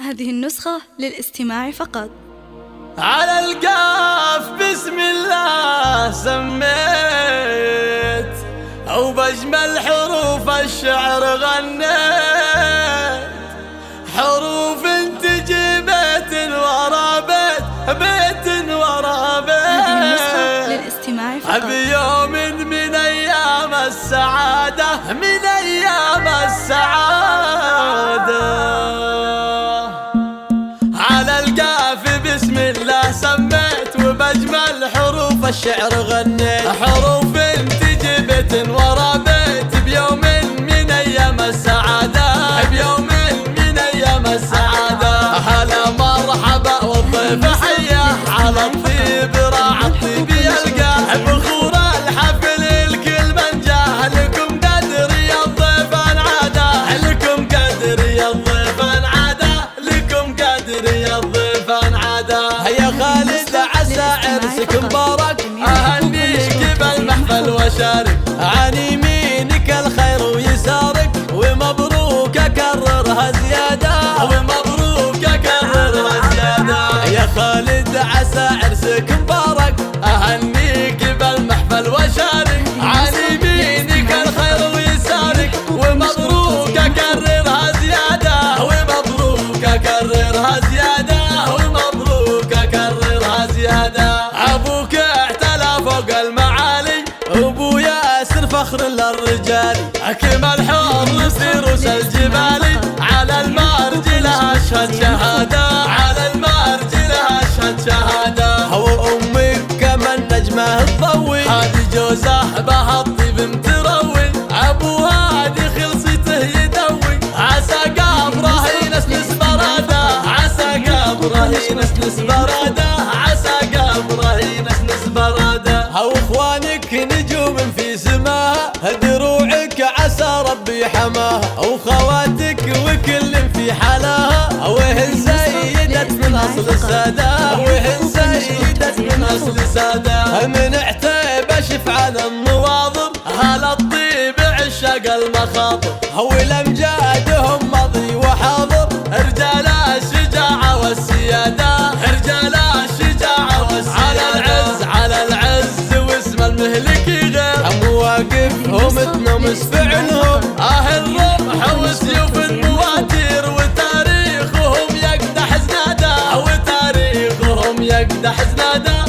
هذه النسخة للاستماع فقط. على القاف بسم الله سميت، أو بأجمل حروف الشعر غنيت، حروف تجي بيت ورا بيت، بيت ورا بيت. هذه النسخة للاستماع فقط. بيوم من أيام السعادة، من أيام السعادة. على القاف بسم الله سميت، وبأجمل حروف الشعر غنيت، حروف تجي بيت ورا بيت، بيوم من أيام السعادة، بيوم من أيام السعادة. هلا مرحبا والضيف حياه، على الطيب راعى الطيب يلقاه، بخور الحفل الكل من جاه، لكم قدر يا الضيف انعاده، لكم قدر يا الضيف انعاده، لكم قدر يا الضيف انعاده. يا خالد عسى عرسك مبارك، اهنيك بالمحفل وشارك، عن يمينك الخير ويسارك، ومبروك اكررها زياده، ومبروك اكررها زياده. يا خالد عسى عرسك مبارك، اهنيك بالمحفل وشارك، عن يمينك الخير ويسارك، ومبروك اكررها زياده، ومبروك اكررها زياده، ومبروك اكررها زياده. ابوك اعتلى فوق المعالي، ابو ياسر فخر للرجال، اكمل حر في روس الجبال، على المرجله اشهد شهاده، على المرجله اشهد شهاده. وامك كما النجمه تضوي، هادي جوزه بها الطيب متروي، ابو هادي خلصته يدوي، عسى قبره ينسنس براده، عسى قبره ينسنس براده، عسى قبره ينسنس براده. واخوانك نجوم في سماها، دروعك عسى ربي حماها، وخواتك وكل في حلاها، وهن زيدت من اصل الساده، وهن زيدت من اصل الساده. من عتيبه شفعان النواظر، هلا الطيب عشاق المخاطر، ولامجادهم ماضي وحاضر، رجال الشجاعه والسياده، رجال الشجاعه والسياده. على العز على العز واسم المهلك غير، مواقفهم تنمس فعلهم، الرمح وسيوف المواتير، وتاريخهم يقدح زناده، وتاريخهم يقدح زناده.